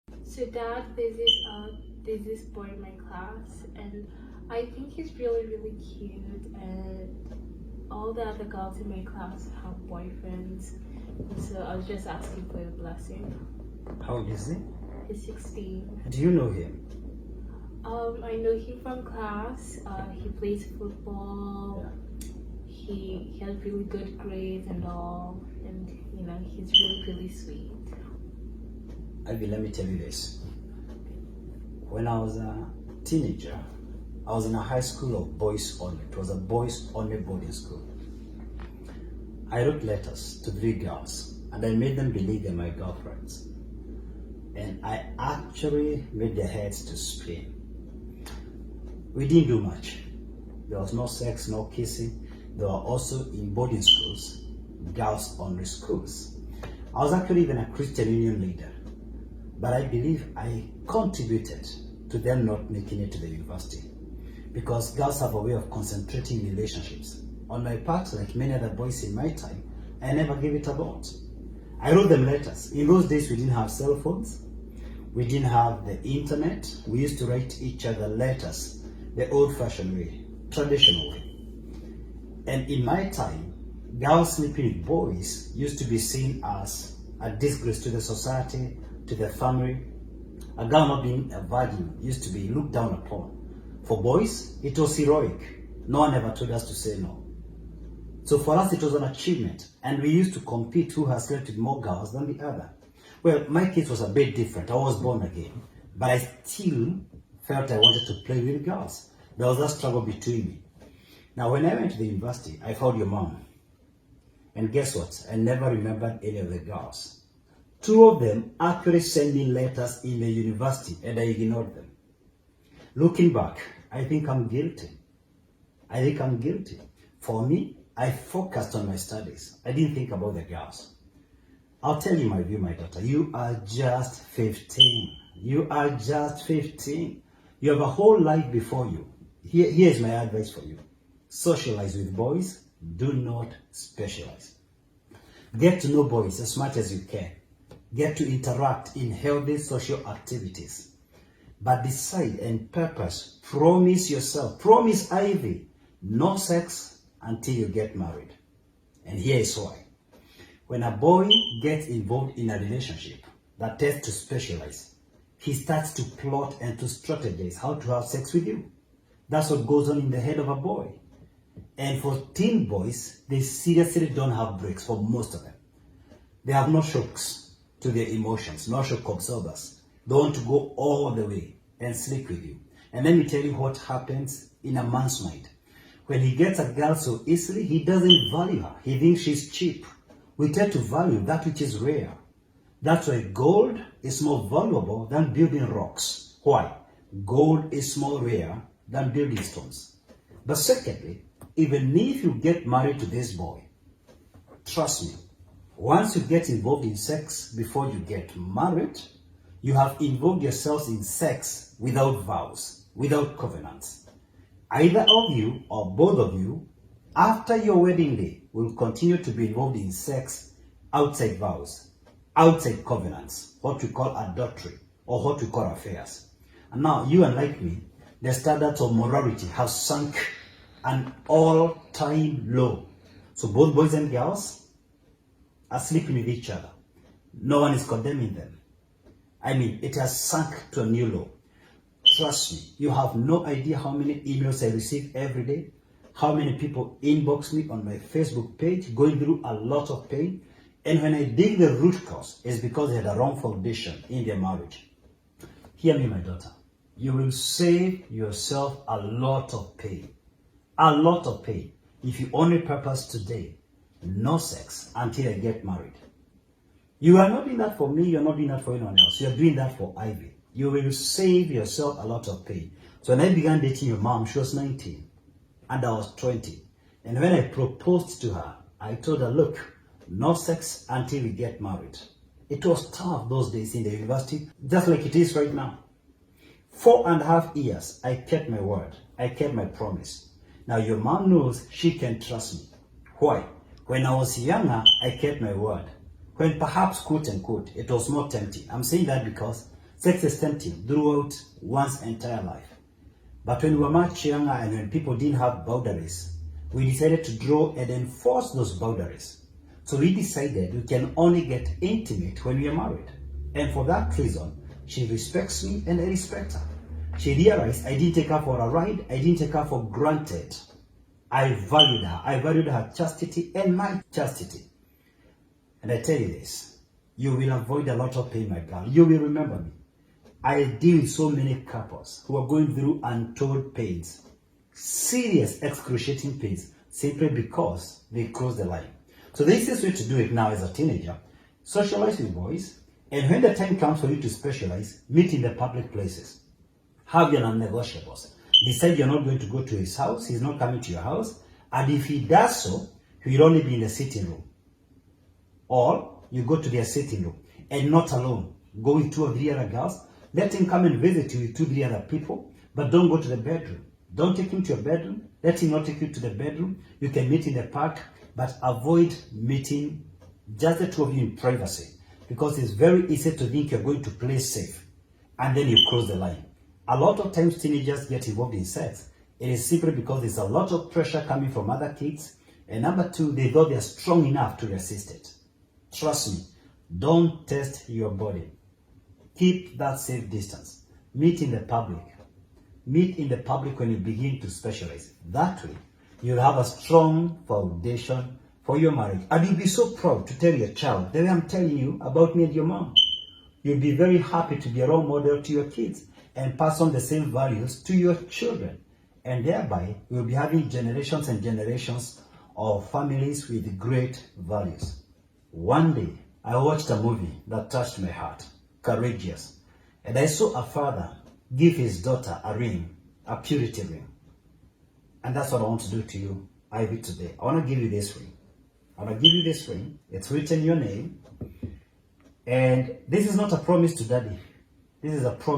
So Dad, there's this boy in my class, and I think he's really cute, and all the other girls in my class have boyfriends. So I was just asking for your blessing. How old is he? He's 16. Do you know him? I know him from class. He plays football. He has really good grades and all, and he's really sweet. Ivy, let me tell you this. When I was a teenager, I was in a high school of boys only. It was a boys only boarding school. I wrote letters to 3 girls and I made them believe they're my girlfriends. And I actually made their heads to spin. We didn't do much. There was no sex, no kissing. There were also in boarding schools, girls only schools. I was actually even a Christian Union leader. But I believe I contributed to them not making it to the university, because girls have a way of concentrating in relationships. On my part, like many other boys in my time, I never gave it a thought. I wrote them letters. In those days, we didn't have cell phones. We didn't have the internet. We used to write each other letters the old-fashioned way, traditional way. And in my time, girls sleeping with boys used to be seen as a disgrace to the society, to the family. A girl not being a virgin used to be looked down upon. For boys, it was heroic. No one ever told us to say no. So for us, it was an achievement. And we used to compete who has slept with more girls than the other. Well, my case was a bit different. I was born again. But I still felt I wanted to play with girls. There was a struggle between me. Now, when I went to the university, I found your mom. And guess what? I never remembered any of the girls. 2 of them actually sent me letters in the university and I ignored them. Looking back, I think I'm guilty. For me, I focused on my studies. I didn't think about the girls. I'll tell you my view, my daughter. You are just 15. You have a whole life before you. Here's my advice for you. Socialize with boys. Do not specialize. Get to know boys as much as you can. Get to interact in healthy social activities. But decide and purpose, promise Ivy, no sex until you get married. And here is why. When a boy gets involved in a relationship that tends to specialize, he starts to plot and to strategize how to have sex with you. That's what goes on in the head of a boy. And for teen boys, they seriously don't have breaks for most of them. They have no shocks to their emotions, no shock absorbers. They want to go all the way and sleep with you. And let me tell you what happens in a man's mind. When he gets a girl so easily, he doesn't value her. He thinks she's cheap. We tend to value that which is rare. That's why gold is more valuable than building rocks. Why? Gold is more rare than building stones. But secondly, even if you get married to this boy, trust me, once you get involved in sex before you get married, you have involved yourselves in sex without vows, without covenants. Either of you or both of you, after your wedding day, will continue to be involved in sex outside vows, outside covenants, what we call adultery or what we call affairs. And now, you unlike me, the standards of morality have sunk an all-time low. So both boys and girls are sleeping with each other. No one is condemning them. I mean, it has sunk to a new low. Trust me, you have no idea how many emails I receive every day, how many people inbox me on my Facebook page, going through a lot of pain. And when I dig the root cause, it's because they had a wrong foundation in their marriage. Hear me, my daughter. You will save yourself a lot of pain. A lot of pain. If you only purpose today, no sex until I get married. You are not doing that for me, you're not doing that for anyone else. You're doing that for Ivy. You will save yourself a lot of pain. So when I began dating your mom, she was 19 and I was 20. And when I proposed to her, I told her, look, no sex until we get married. It was tough those days in the university, just like it is right now. 4.5 years, I kept my word. I kept my promise. Now your mom knows she can trust me. Why? When I was younger, I kept my word. When perhaps, quote unquote, it was more tempting. I'm saying that because Sex is tempting throughout one's entire life. But when we were much younger and when people didn't have boundaries, we decided to draw and enforce those boundaries. So we decided we can only get intimate when we are married. And for that reason, she respects me and I respect her. She realized I didn't take her for a ride, I didn't take her for granted. I valued her. I valued her chastity and my chastity. And I tell you this, you will avoid a lot of pain, my girl. You will remember me. I deal with so many couples who are going through untold pains, serious excruciating pains, simply because they crossed the line. So the easiest way to do it now as a teenager, socialize with boys, and when the time comes for you to specialize, meet in the public places. Have your non-negotiables. Decide you're not going to go to his house, he's not coming to your house, and if he does so, he will only be in the sitting room. Or you go to their sitting room, and not alone. Go with 2 or 3 other girls. Let him come and visit you with 2 or 3 other people, but don't go to the bedroom. Don't take him to your bedroom. Let him not take you to the bedroom. You can meet in the park, but avoid meeting just the 2 of you in privacy, because it's very easy to think you're going to play safe, and then you cross the line. A lot of times teenagers get involved in sex. It is simply because there's a lot of pressure coming from other kids, and number 2, they thought they're strong enough to resist it. Trust me, don't test your body. Keep that safe distance. Meet in the public. Meet in the public when you begin to specialize. That way, you'll have a strong foundation for your marriage. And you'll be so proud to tell your child the way I'm telling you about me and your mom. You'll be very happy to be a role model to your kids and pass on the same values to your children. And thereby, we'll be having generations and generations of families with great values. One day, I watched a movie that touched my heart, Courageous. And I saw a father give his daughter a ring, a purity ring. And that's what I want to do to you, Ivy, today. I want to give you this ring. I want to give you this ring. It's written your name. And this is not a promise to daddy. This is a promise.